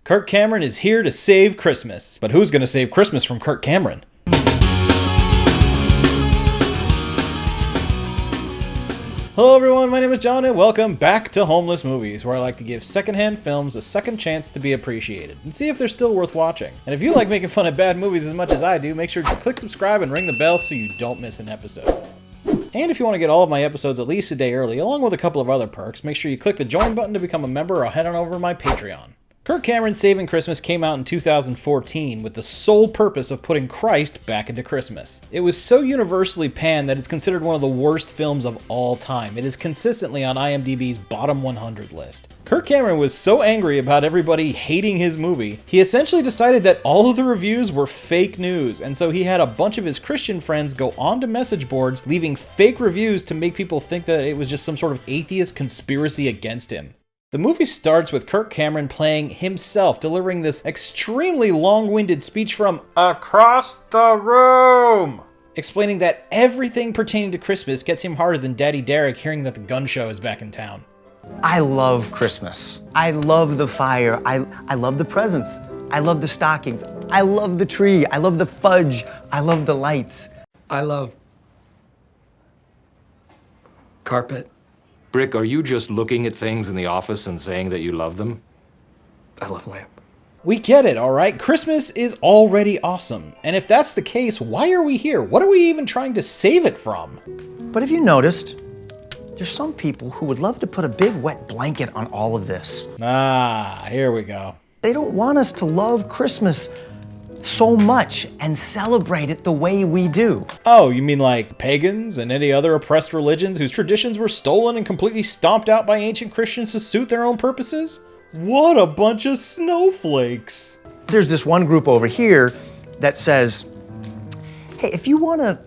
Kirk Cameron is here to save Christmas. But who's gonna save Christmas from Kirk Cameron? Hello everyone, my name is John and welcome back to Homeless Movies, where I like to give secondhand films a second chance to be appreciated and see if they're still worth watching. And if you like making fun of bad movies as much as I do, make sure to click subscribe and ring the bell so you don't miss an episode. And if you want to get all of my episodes at least a day early, along with a couple of other perks, make sure you click the join button to become a member or head on over to my Patreon. Kirk Cameron's Saving Christmas came out in 2014 with the sole purpose of putting Christ back into Christmas. It was so universally panned that it's considered one of the worst films of all time. It is consistently on IMDb's bottom 100 list. Kirk Cameron was so angry about everybody hating his movie, he essentially decided that all of the reviews were fake news, and so he had a bunch of his Christian friends go onto message boards leaving fake reviews to make people think that it was just some sort of atheist conspiracy against him. The movie starts with Kirk Cameron playing himself, delivering this extremely long-winded speech from across the room, explaining that everything pertaining to Christmas gets him harder than Daddy Derek hearing that the gun show is back in town. I love Christmas. I love the fire. I love the presents. I love the stockings. I love the tree. I love the fudge. I love the lights. I love carpet. Brick, are you just looking at things in the office and saying that you love them? I love lamp. We get it, alright? Christmas is already awesome. And if that's the case, why are we here? What are we even trying to save it from? But have you noticed, there's some people who would love to put a big wet blanket on all of this. Ah, here we go. They don't want us to love Christmas so much and celebrate it the way we do. Oh, you mean like pagans and any other oppressed religions whose traditions were stolen and completely stomped out by ancient Christians to suit their own purposes? What a bunch of snowflakes. There's this one group over here that says, hey, if you want to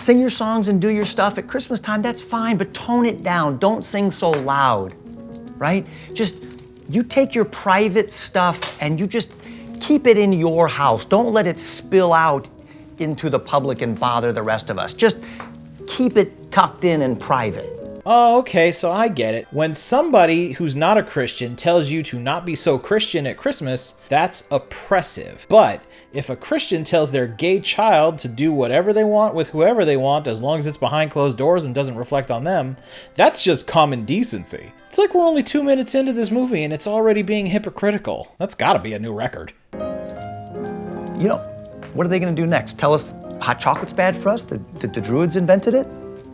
sing your songs and do your stuff at Christmas time, that's fine, but tone it down. Don't sing so loud, right? Just, you take your private stuff and you just keep it in your house. Don't let it spill out into the public and bother the rest of us. Just keep it tucked in and private. Oh, okay, so I get it. When somebody who's not a Christian tells you to not be so Christian at Christmas, that's oppressive. But if a Christian tells their gay child to do whatever they want with whoever they want as long as it's behind closed doors and doesn't reflect on them, that's just common decency. It's like we're only 2 minutes into this movie and it's already being hypocritical. That's gotta be a new record. You know, what are they going to do next? Tell us hot chocolate's bad for us? The Druids invented it?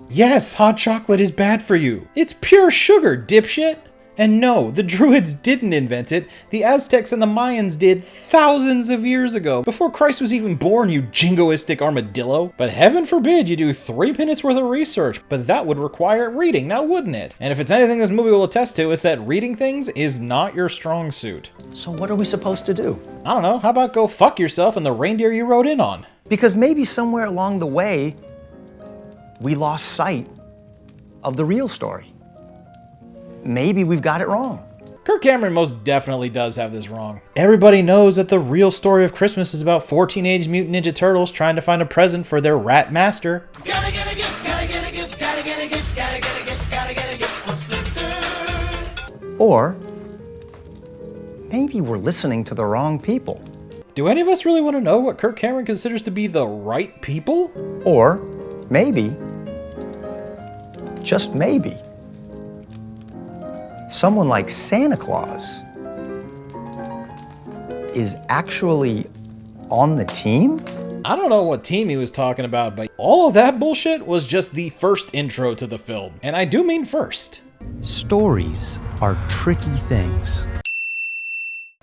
Yes, hot chocolate is bad for you. It's pure sugar, dipshit. And no, the Druids didn't invent it. The Aztecs and the Mayans did thousands of years ago, before Christ was even born, you jingoistic armadillo. But heaven forbid you do 3 minutes worth of research, but that would require reading, now wouldn't it? And if it's anything this movie will attest to, it's that reading things is not your strong suit. So what are we supposed to do? I don't know, how about go fuck yourself and the reindeer you rode in on? Because maybe somewhere along the way, we lost sight of the real story. Maybe we've got it wrong. Kirk Cameron most definitely does have this wrong. Everybody knows that the real story of Christmas is about 4 Teenage Mutant Ninja Turtles trying to find a present for their rat master. Gotta get a gift, gotta get a gift, gotta get a gift, gotta get a gift, gotta get a gift for Splinter. Or maybe we're listening to the wrong people. Do any of us really want to know what Kirk Cameron considers to be the right people? Or maybe, just maybe, someone like Santa Claus is actually on the team? I don't know what team he was talking about, but all of that bullshit was just the first intro to the film. And I do mean first. Stories are tricky things.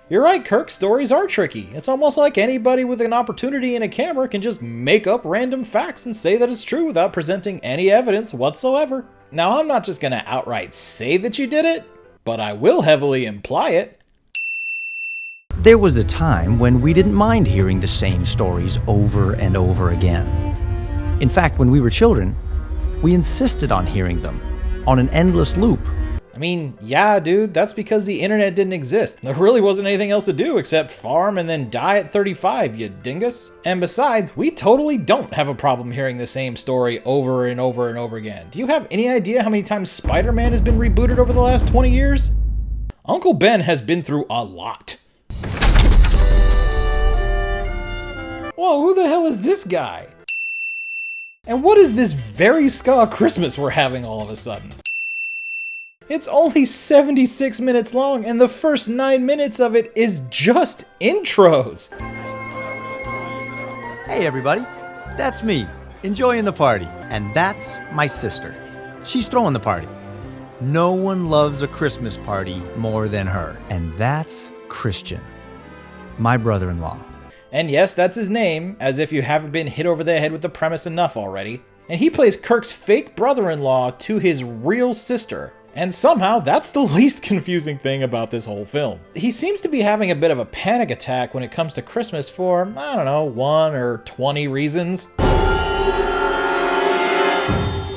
You're right, Kirk, stories are tricky. It's almost like anybody with an opportunity and a camera can just make up random facts and say that it's true without presenting any evidence whatsoever. Now, I'm not just gonna outright say that you did it, but I will heavily imply it. There was a time when we didn't mind hearing the same stories over and over again. In fact, when we were children, we insisted on hearing them, on an endless loop. I mean, yeah, dude, that's because the internet didn't exist. There really wasn't anything else to do except farm and then die at 35, you dingus. And besides, we totally don't have a problem hearing the same story over and over and over again. Do you have any idea how many times Spider-Man has been rebooted over the last 20 years? Uncle Ben has been through a lot. Whoa, who the hell is this guy? And what is this very ska Christmas we're having all of a sudden? It's only 76 minutes long, and the first 9 minutes of it is just intros. Hey everybody, that's me, enjoying the party. And that's my sister. She's throwing the party. No one loves a Christmas party more than her. And that's Christian, my brother-in-law. And yes, that's his name, as if you haven't been hit over the head with the premise enough already. And he plays Kirk's fake brother-in-law to his real sister. And somehow, that's the least confusing thing about this whole film. He seems to be having a bit of a panic attack when it comes to Christmas for, I don't know, 1 or 20 reasons.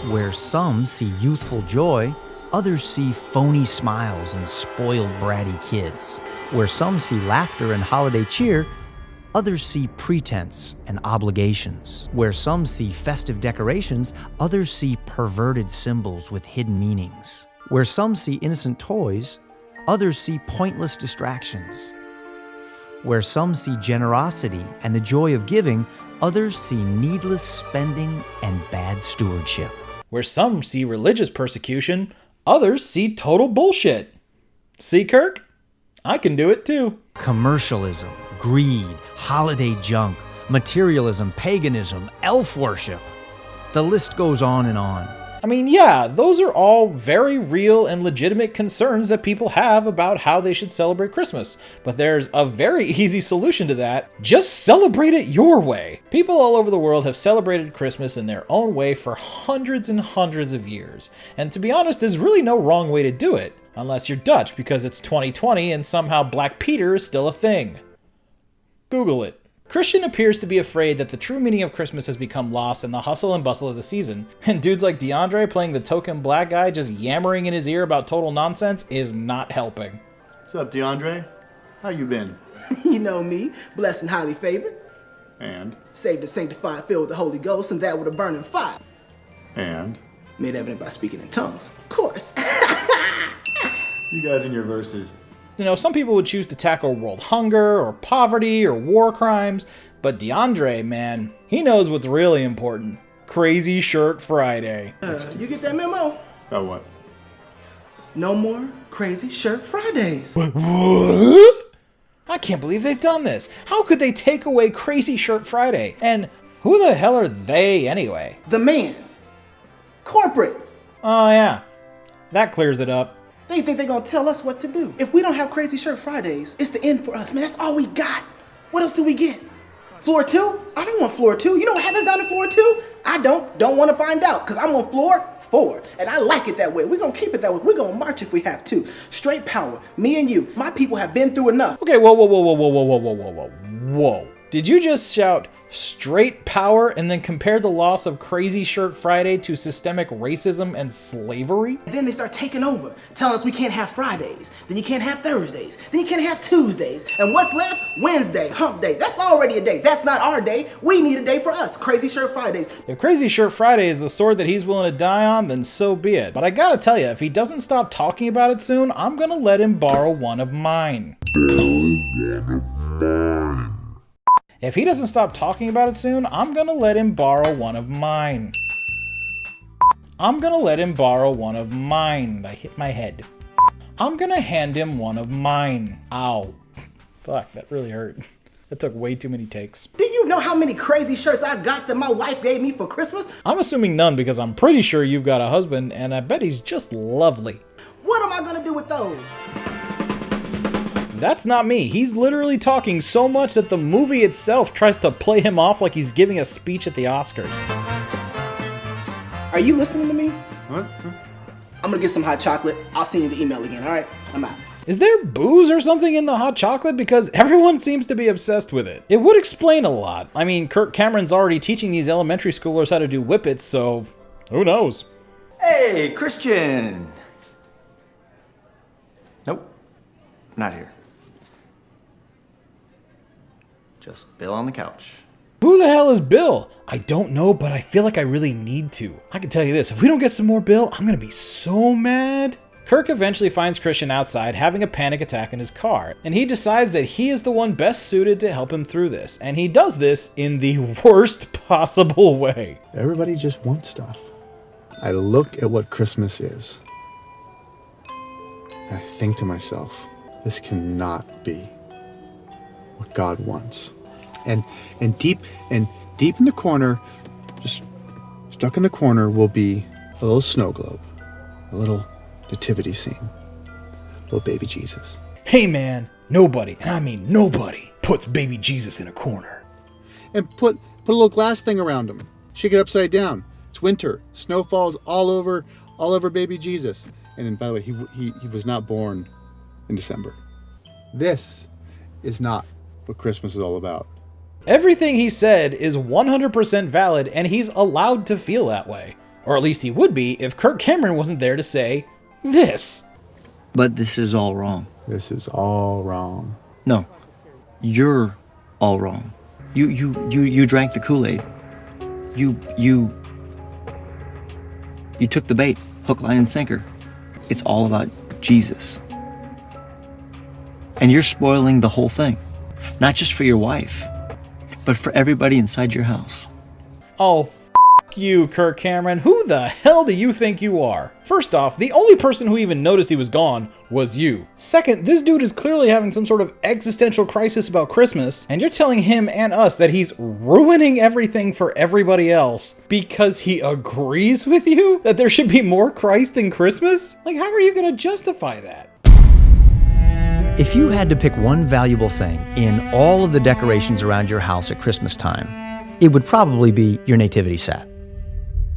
Where some see youthful joy, others see phony smiles and spoiled bratty kids. Where some see laughter and holiday cheer, others see pretense and obligations. Where some see festive decorations, others see perverted symbols with hidden meanings. Where some see innocent toys, others see pointless distractions. Where some see generosity and the joy of giving, others see needless spending and bad stewardship. Where some see religious persecution, others see total bullshit. See, Kirk? I can do it too. Commercialism, greed, holiday junk, materialism, paganism, elf worship. The list goes on and on. I mean, yeah, those are all very real and legitimate concerns that people have about how they should celebrate Christmas. But there's a very easy solution to that. Just celebrate it your way. People all over the world have celebrated Christmas in their own way for hundreds and hundreds of years. And to be honest, there's really no wrong way to do it. Unless you're Dutch, because it's 2020 and somehow Black Peter is still a thing. Google it. Christian appears to be afraid that the true meaning of Christmas has become lost in the hustle and bustle of the season, and dudes like DeAndre playing the token black guy just yammering in his ear about total nonsense is not helping. What's up, DeAndre? How you been? You know me, blessed and highly favored, And? saved and sanctified, filled with the Holy Ghost, and that with a burning fire. And? Made evident by speaking in tongues, of course. You guys in your verses. You know, some people would choose to tackle world hunger or poverty or war crimes, but DeAndre, man, he knows what's really important. Crazy Shirt Friday. You get that memo? About what? No more Crazy Shirt Fridays. What? I can't believe they've done this. How could they take away Crazy Shirt Friday? And who the hell are they anyway? The man. Corporate. Oh yeah, that clears it up. They think they're gonna tell us what to do. If we don't have Crazy Shirt Fridays, it's the end for us. Man, that's all we got. What else do we get? Floor 2? I don't want floor 2. You know what happens down in floor 2? I don't want to find out, because I'm on floor 4. And I like it that way. We're gonna keep it that way. We're gonna march if we have to. Straight power. Me and you. My people have been through enough. Okay, whoa. Did you just shout straight power and then compare the loss of Crazy Shirt Friday to systemic racism and slavery? And then they start taking over, telling us we can't have Fridays, then you can't have Thursdays, then you can't have Tuesdays. And what's left? Wednesday, hump day. That's already a day. That's not our day. We need a day for us. Crazy Shirt Fridays. If Crazy Shirt Friday is the sword that he's willing to die on, then so be it. But I gotta tell you, if he doesn't stop talking about it soon, I'm gonna let him borrow one of mine. If he doesn't stop talking about it soon, I'm gonna let him borrow one of mine. I'm gonna let him borrow one of mine. I hit my head. I'm gonna hand him one of mine. Ow. Fuck, that really hurt. That took way too many takes. Do you know how many crazy shirts I got that my wife gave me for Christmas? I'm assuming none because I'm pretty sure you've got a husband and I bet he's just lovely. What am I gonna do with those? That's not me. He's literally talking so much that the movie itself tries to play him off like he's giving a speech at the Oscars. Are you listening to me? What? I'm gonna get some hot chocolate. I'll send you the email again, alright? I'm out. Is there booze or something in the hot chocolate? Because everyone seems to be obsessed with it. It would explain a lot. I mean, Kirk Cameron's already teaching these elementary schoolers how to do whippets, so who knows? Hey, Christian! Nope, not here. Just Bill on the couch. Who the hell is Bill? I don't know, but I feel like I really need to. I can tell you this, if we don't get some more Bill, I'm gonna be so mad. Kirk eventually finds Christian outside having a panic attack in his car, and he decides that he is the one best suited to help him through this, and he does this in the worst possible way. Everybody just wants stuff. I look at what Christmas is, and I think to myself, this cannot be what God wants. And deep in the corner, just stuck in the corner, will be a little snow globe, a little nativity scene, little baby Jesus. Hey man, nobody, and I mean nobody, puts baby Jesus in a corner. And put a little glass thing around him. Shake it upside down. It's winter. Snow falls all over baby Jesus. And by the way, he was not born in December. This is not what Christmas is all about. Everything he said is 100% valid, and he's allowed to feel that way. Or at least he would be if Kirk Cameron wasn't there to say this. But this is all wrong. This is all wrong. No, you're all wrong. You drank the Kool-Aid. You took the bait, hook, line, and sinker. It's all about Jesus. And you're spoiling the whole thing. Not just for your wife, but for everybody inside your house. Oh, you, Kirk Cameron. Who the hell do you think you are? First off, the only person who even noticed he was gone was you. Second, this dude is clearly having some sort of existential crisis about Christmas, and you're telling him and us that he's ruining everything for everybody else because he agrees with you that there should be more Christ in Christmas? Like, how are you gonna justify that? If you had to pick one valuable thing in all of the decorations around your house at Christmas time, it would probably be your nativity set.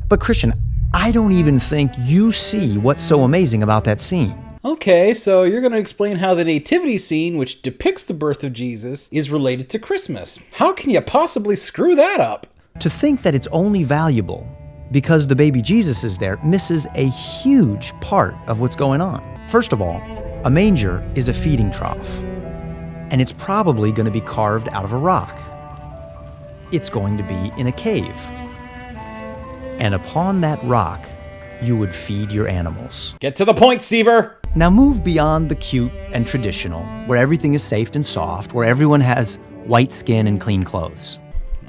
But Christian, I don't even think you see what's so amazing about that scene. Okay, so you're going to explain how the nativity scene, which depicts the birth of Jesus, is related to Christmas. How can you possibly screw that up? To think that it's only valuable because the baby Jesus is there misses a huge part of what's going on. First of all, a manger is a feeding trough, and it's probably going to be carved out of a rock. It's going to be in a cave. And upon that rock, you would feed your animals. Get to the point, Seaver! Now move beyond the cute and traditional, where everything is safe and soft, where everyone has white skin and clean clothes.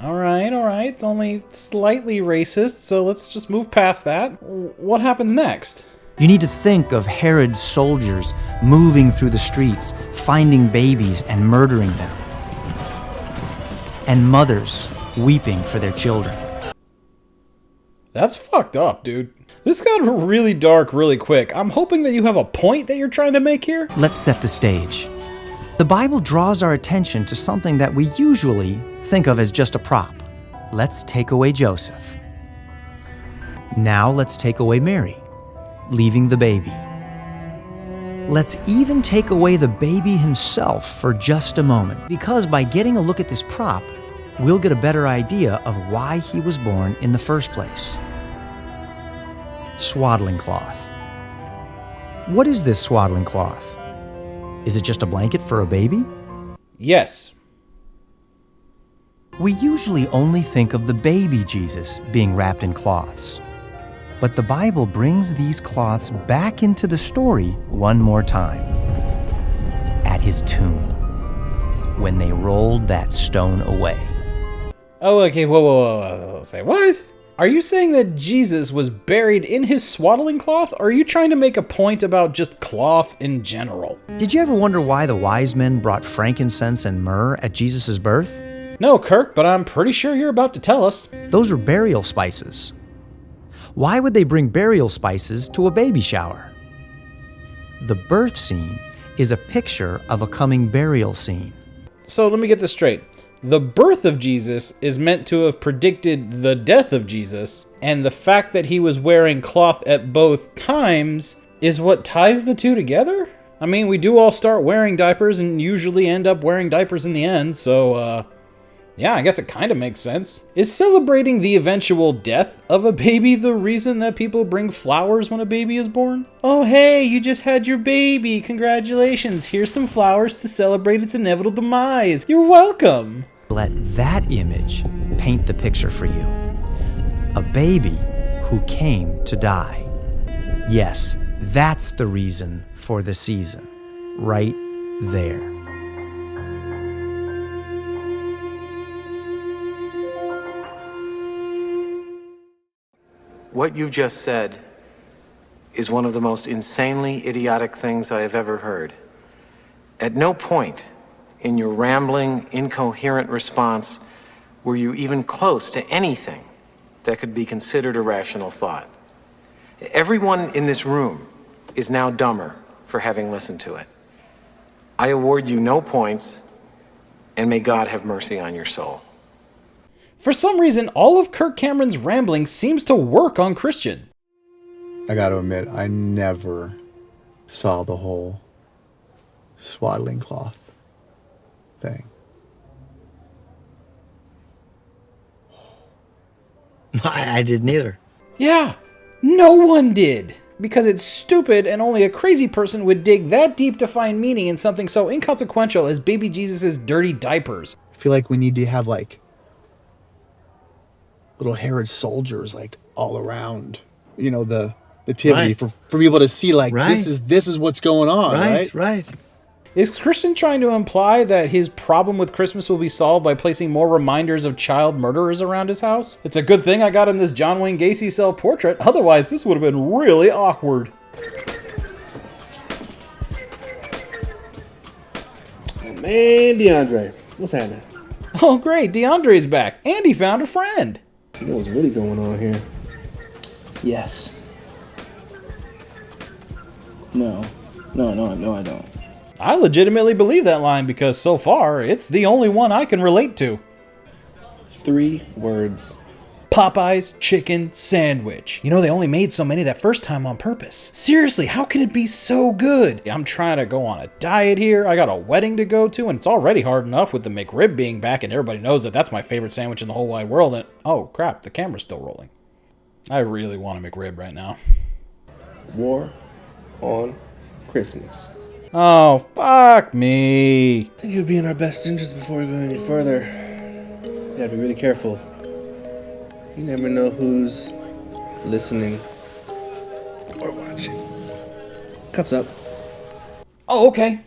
Alright, it's only slightly racist, so let's just move past that. What happens next? You need to think of Herod's soldiers moving through the streets, finding babies and murdering them. And mothers weeping for their children. That's fucked up, dude. This got really dark really quick. I'm hoping that you have a point that you're trying to make here. Let's set the stage. The Bible draws our attention to something that we usually think of as just a prop. Let's take away Joseph. Now let's take away Mary, leaving the baby. Let's even take away the baby himself for just a moment, because by getting a look at this prop, we'll get a better idea of why he was born in the first place. Swaddling cloth. What is this swaddling cloth? Is it just a blanket for a baby? Yes. We usually only think of the baby Jesus being wrapped in cloths. But the Bible brings these cloths back into the story one more time. At his tomb, when they rolled that stone away. Oh, okay, whoa. Say, what? Are you saying that Jesus was buried in his swaddling cloth, or are you trying to make a point about just cloth in general? Did you ever wonder why the wise men brought frankincense and myrrh at Jesus' birth? No, Kirk, but I'm pretty sure you're about to tell us. Those are burial spices. Why would they bring burial spices to a baby shower? The birth scene is a picture of a coming burial scene. So let me get this straight. The birth of Jesus is meant to have predicted the death of Jesus, and the fact that he was wearing cloth at both times is what ties the two together? I mean, we do all start wearing diapers and usually end up wearing diapers in the end, so, yeah, I guess it kind of makes sense. Is celebrating the eventual death of a baby the reason that people bring flowers when a baby is born? Oh, hey, you just had your baby. Congratulations. Here's some flowers to celebrate its inevitable demise. You're welcome. Let that image paint the picture for you. A baby who came to die. Yes, That's the reason for the season, right there. What you just said is one of the most insanely idiotic things I have ever heard. At no point in your rambling, incoherent response were you even close to anything that could be considered a rational thought. Everyone in this room is now dumber for having listened to it. I award you no points, and may God have mercy on your soul. For some reason, all of Kirk Cameron's rambling seems to work on Christian. I gotta admit, I never saw the whole swaddling cloth thing. I didn't either. Yeah, no one did. Because it's stupid and only a crazy person would dig that deep to find meaning in something so inconsequential as baby Jesus' dirty diapers. I feel like we need to have like little Herod soldiers like all around, you know, the nativity Right. for people to see like Right. this is what's going on, right? Right. Is Christian trying to imply that his problem with Christmas will be solved by placing more reminders of child murderers around his house? It's a good thing I got him this John Wayne Gacy self-portrait, otherwise this would have been really awkward. Oh, man, DeAndre, what's happening? Oh great, DeAndre's back, and he found a friend. You know what's really going on here? Yes. No, I don't. I legitimately believe that line because so far, it's the only one I can relate to. 3 words. Popeye's chicken sandwich. You know, they only made so many that first time on purpose. Seriously, how can it be so good? I'm trying to go on a diet here. I got a wedding to go to, and it's already hard enough with the McRib being back, and everybody knows that that's my favorite sandwich in the whole wide world. And oh crap, the camera's still rolling. I really want a McRib right now. War on Christmas. Oh, fuck me. I think it would be in our best interest before we go any further. We gotta be really careful. You never know who's listening or watching. Cups up. Oh, okay.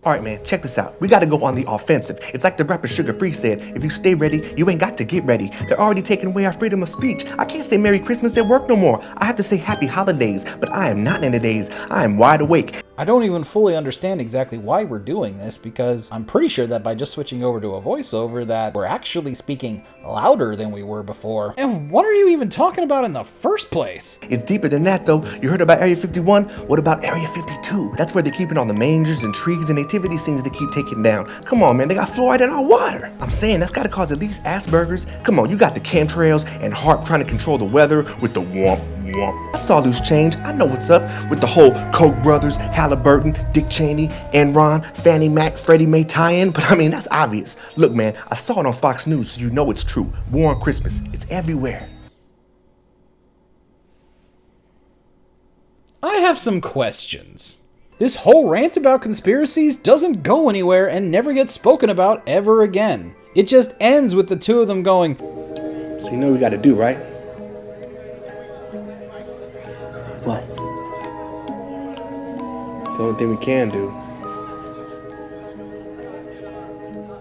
All right, man, check this out. We got to go on the offensive. It's like the rapper Sugar Free said, if you stay ready, you ain't got to get ready. They're already taking away our freedom of speech. I can't say Merry Christmas at work no more. I have to say Happy Holidays, but I am not in the days. I am wide awake. I don't even fully understand exactly why we're doing this because I'm pretty sure that by just switching over to a voiceover that we're actually speaking louder than we were before. And what are you even talking about in the first place? It's deeper than that, though. You heard about Area 51? What about Area 52? That's where they're keeping all the mangers and trees and nativity scenes they keep taking down. Come on, man, they got fluoride in our water. I'm saying that's got to cause at least Asperger's. Come on, you got the chemtrails and HARP trying to control the weather with the womp womp. I saw loose change. I know what's up with the whole Koch brothers, Halliburton, Dick Cheney, Enron, Fannie Mac, Freddie Mae tie-in, but I mean, that's obvious. Look, man, I saw it on Fox News, so you know it's true. War on Christmas. It's everywhere. I have some questions. This whole rant about conspiracies doesn't go anywhere and never gets spoken about ever again. It just ends with the two of them going, So you know what we gotta do, right? What? The only thing we can do.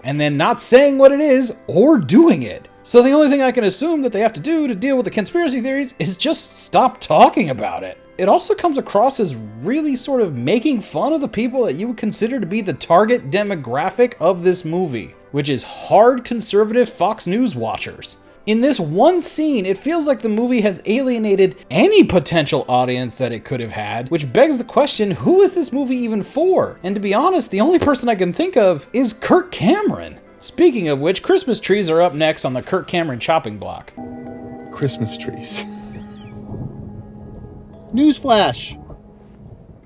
and then not saying what it is or doing it. So the only thing I can assume that they have to do to deal with the conspiracy theories is just stop talking about it. It also comes across as really sort of making fun of the people that you would consider to be the target demographic of this movie, which is hard conservative Fox News watchers. In this one scene, it feels like the movie has alienated any potential audience that it could have had, which begs the question, who is this movie even for? And to be honest, the only person I can think of is Kirk Cameron. Speaking of which, Christmas trees are up next on the Kirk Cameron chopping block. Christmas trees. Newsflash!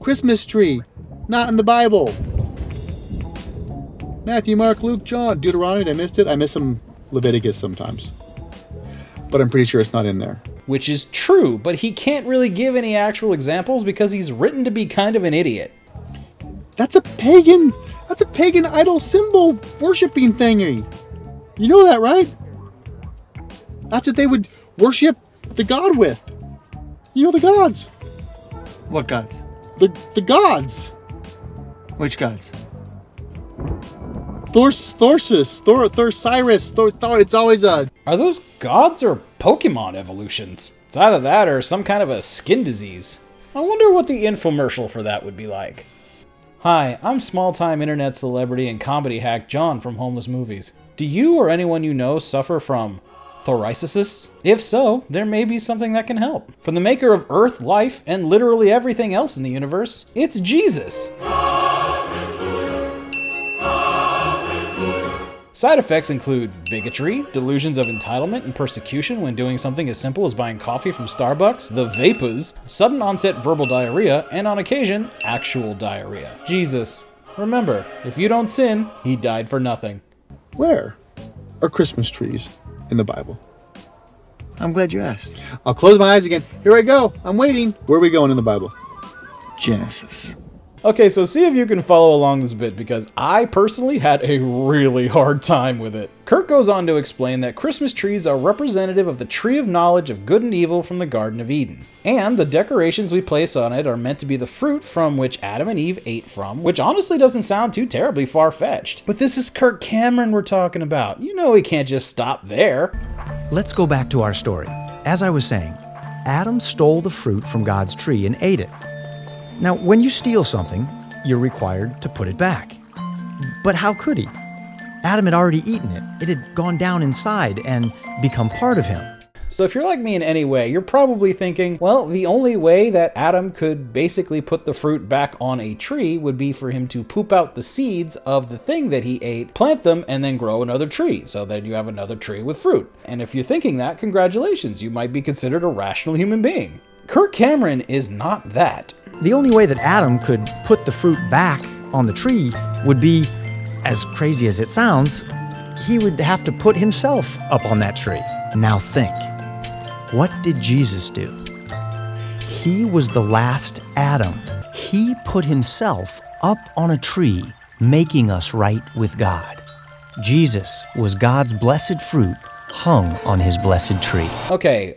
Christmas tree, not in the Bible. Matthew, Mark, Luke, John, Deuteronomy, I missed it. I miss some Leviticus sometimes. But I'm pretty sure it's not in there. Which is true, but he can't really give any actual examples because he's written to be kind of an idiot. That's a pagan idol symbol worshiping thingy. You know that, right? That's what they would worship the god with. You know the gods. What gods? the gods. Which gods? Thorsus, Cyrus, Thor. It's always a. Are those gods or Pokemon evolutions? It's either that or some kind of a skin disease. I wonder what the infomercial for that would be like. Hi, I'm small-time internet celebrity and comedy hack John from Homeless Movies. Do you or anyone you know suffer from thoracisis? If so, there may be something that can help. From the maker of Earth, life, and literally everything else in the universe, it's Jesus. Side effects include bigotry, delusions of entitlement and persecution when doing something as simple as buying coffee from Starbucks, the vapors, sudden onset verbal diarrhea, and on occasion, actual diarrhea. Jesus. Remember, if you don't sin, he died for nothing. Where are Christmas trees in the Bible? I'm glad you asked. I'll close my eyes again. Here I go. I'm waiting. Where are we going in the Bible? Genesis. Okay, so see if you can follow along this bit, because I personally had a really hard time with it. Kirk goes on to explain that Christmas trees are representative of the tree of knowledge of good and evil from the Garden of Eden. And the decorations we place on it are meant to be the fruit from which Adam and Eve ate from, which honestly doesn't sound too terribly far-fetched. But this is Kirk Cameron we're talking about. You know he can't just stop there. Let's go back to our story. As I was saying, Adam stole the fruit from God's tree and ate it. Now, when you steal something, you're required to put it back. But how could he? Adam had already eaten it. It had gone down inside and become part of him. So if you're like me in any way, you're probably thinking, well, the only way that Adam could basically put the fruit back on a tree would be for him to poop out the seeds of the thing that he ate, plant them, and then grow another tree, so that you have another tree with fruit. And if you're thinking that, congratulations, you might be considered a rational human being. Kirk Cameron is not that. The only way that Adam could put the fruit back on the tree would be, as crazy as it sounds, he would have to put himself up on that tree. Now think, what did Jesus do? He was the last Adam. He put himself up on a tree, making us right with God. Jesus was God's blessed fruit hung on his blessed tree. Okay,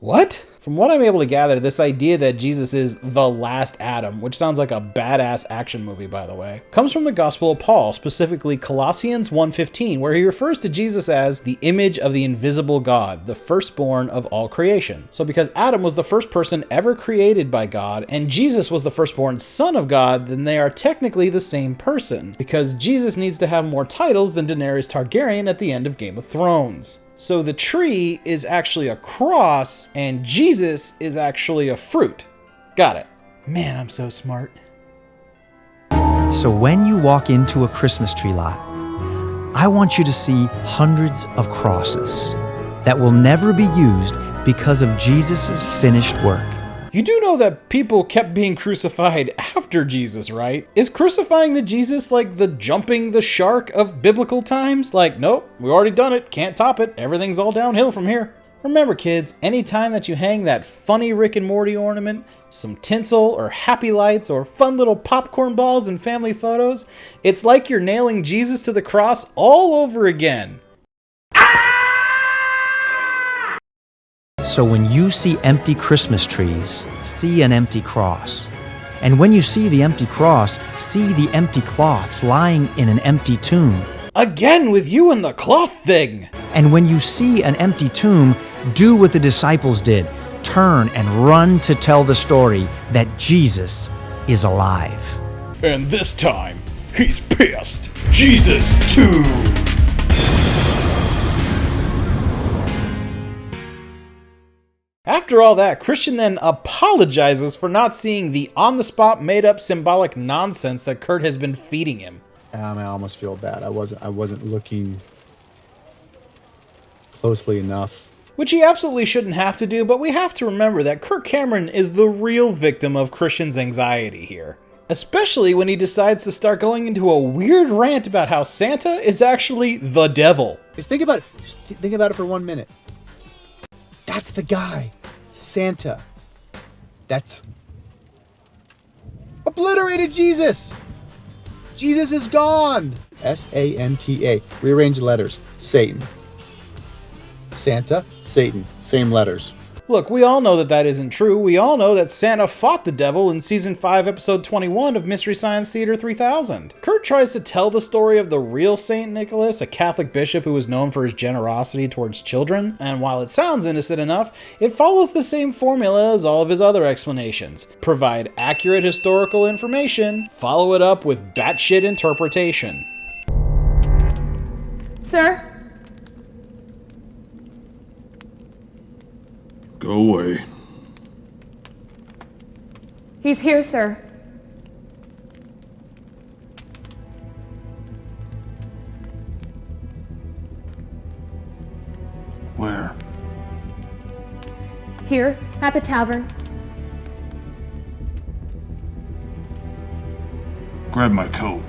what? From what I'm able to gather, this idea that Jesus is the last Adam, which sounds like a badass action movie, by the way, comes from the Gospel of Paul, specifically Colossians 1:15, where he refers to Jesus as the image of the invisible God, the firstborn of all creation. So because Adam was the first person ever created by God, and Jesus was the firstborn son of God, then they are technically the same person, because Jesus needs to have more titles than Daenerys Targaryen at the end of Game of Thrones. So the tree is actually a cross, and Jesus is actually a fruit. Got it. Man, I'm so smart. So when you walk into a Christmas tree lot, I want you to see hundreds of crosses that will never be used because of Jesus' finished work. You do know that people kept being crucified after Jesus, right? Is crucifying the Jesus like the jumping the shark of biblical times? Like, nope, we already done it, can't top it, everything's all downhill from here. Remember kids, anytime that you hang that funny Rick and Morty ornament, some tinsel or happy lights or fun little popcorn balls and family photos, it's like you're nailing Jesus to the cross all over again. So when you see empty Christmas trees, see an empty cross. And when you see the empty cross, see the empty cloths lying in an empty tomb. Again with you and the cloth thing! And when you see an empty tomb, do what the disciples did. Turn and run to tell the story that Jesus is alive. And this time, he's pissed. Jesus too! After all that, Christian then apologizes for not seeing the on-the-spot made-up symbolic nonsense that Kurt has been feeding him. I almost feel bad. I wasn't looking closely enough. Which he absolutely shouldn't have to do, but we have to remember that Kirk Cameron is the real victim of Christian's anxiety here. Especially when he decides to start going into a weird rant about how Santa is actually the devil. Just think about it. Just think about it for 1 minute. That's the guy. Santa. That's obliterated Jesus. Jesus is gone. S-A-N-T-A. Rearrange letters. Satan. Santa, Satan. Same letters. Look, we all know that that isn't true. We all know that Santa fought the devil in Season 5, Episode 21 of Mystery Science Theater 3000. Kurt tries to tell the story of the real Saint Nicholas, a Catholic bishop who was known for his generosity towards children, and while it sounds innocent enough, it follows the same formula as all of his other explanations. Provide accurate historical information, follow it up with batshit interpretation. Sir? Go away. He's here, sir. Where? Here, at the tavern. Grab my coat.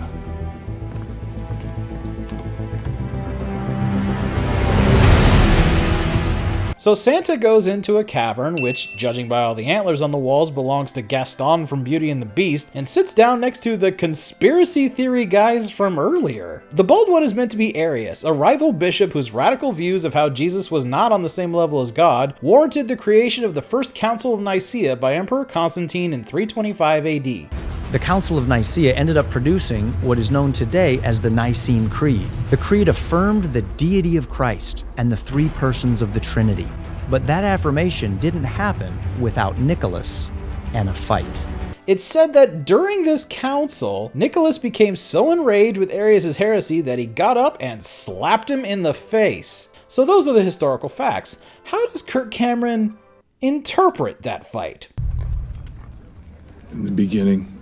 So Santa goes into a cavern, which, judging by all the antlers on the walls, belongs to Gaston from Beauty and the Beast, and sits down next to the conspiracy theory guys from earlier. The bald one is meant to be Arius, a rival bishop whose radical views of how Jesus was not on the same level as God warranted the creation of the First Council of Nicaea by Emperor Constantine in 325 AD. The Council of Nicaea ended up producing what is known today as the Nicene Creed. The creed affirmed the deity of Christ and the three persons of the Trinity. But that affirmation didn't happen without Nicholas and a fight. It's said that during this council, Nicholas became so enraged with Arius' heresy that he got up and slapped him in the face. So those are the historical facts. How does Kirk Cameron interpret that fight? In the beginning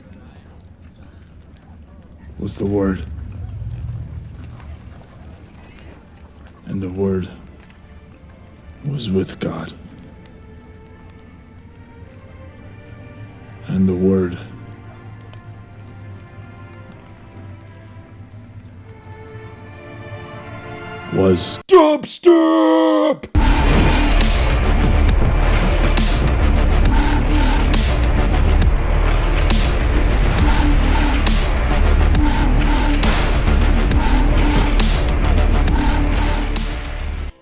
was the Word. And the Word was with God. And the Word was dubstep!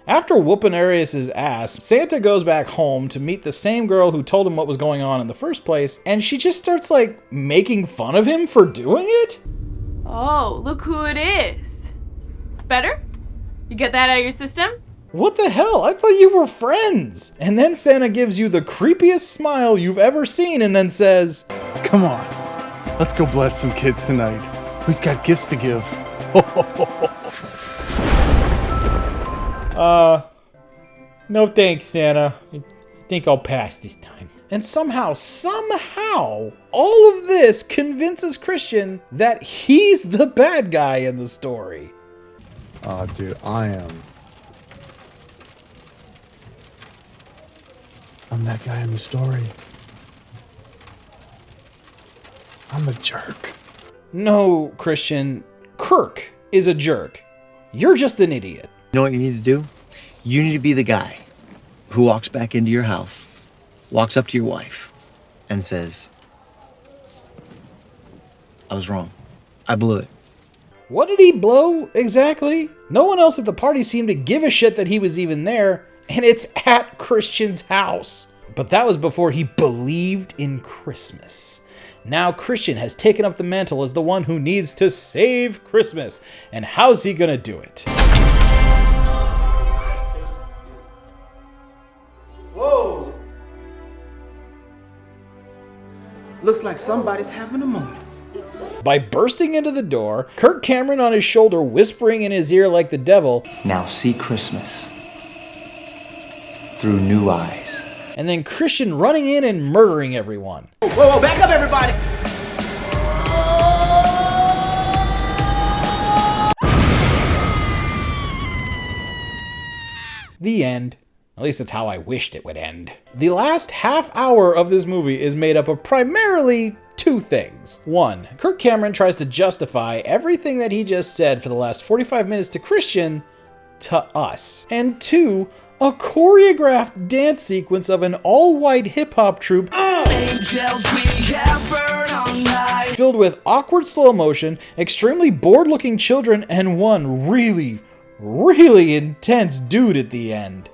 After whooping Arius' ass, Santa goes back home to meet the same girl who told him what was going on in the first place, and she just starts, like, making fun of him for doing it? Oh, look who it is. Better? You get that out of your system? What the hell? I thought you were friends! And then Santa gives you the creepiest smile you've ever seen and then says, Come on, let's go bless some kids tonight. We've got gifts to give. No thanks, Santa. I think I'll pass this time. And somehow, all of this convinces Christian that he's the bad guy in the story. Oh, dude, I'm that guy in the story. I'm the jerk. No, Christian. Kirk is a jerk. You're just an idiot. You know what you need to do? You need to be the guy who walks back into your house, walks up to your wife, and says, I was wrong. I blew it. What did he blow, exactly? No one else at the party seemed to give a shit that he was even there, and it's at Christian's house. But that was before he believed in Christmas. Now Christian has taken up the mantle as the one who needs to save Christmas. And how's he gonna do it? Whoa! Looks like somebody's having a moment. By bursting into the door, Kirk Cameron on his shoulder whispering in his ear like the devil, Now see Christmas through new eyes. And then Christian running in and murdering everyone. Whoa, back up everybody! The end. At least that's how I wished it would end. The last half hour of this movie is made up of primarily two things. One, Kirk Cameron tries to justify everything that he just said for the last 45 minutes to Christian to us. And two, a choreographed dance sequence of an all-white hip-hop troupe filled with awkward slow motion, extremely bored-looking children, and one really, really intense dude at the end.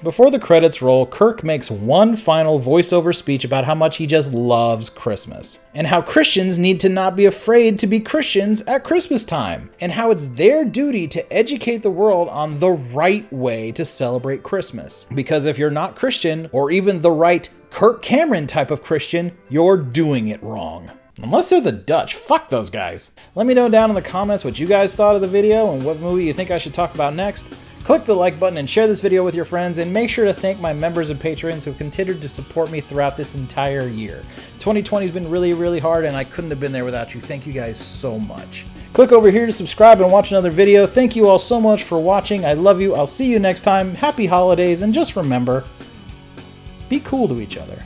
Before the credits roll, Kirk makes one final voiceover speech about how much he just loves Christmas, and how Christians need to not be afraid to be Christians at Christmas time, and how it's their duty to educate the world on the right way to celebrate Christmas. Because if you're not Christian, or even the right Kirk Cameron type of Christian, you're doing it wrong. Unless they're the Dutch. Fuck those guys. Let me know down in the comments what you guys thought of the video and what movie you think I should talk about next. Click the like button and share this video with your friends, and make sure to thank my members and patrons who have continued to support me throughout this entire year. 2020 has been really, really hard, and I couldn't have been there without you. Thank you guys so much. Click over here to subscribe and watch another video. Thank you all so much for watching. I love you. I'll see you next time. Happy holidays, and just remember, be cool to each other.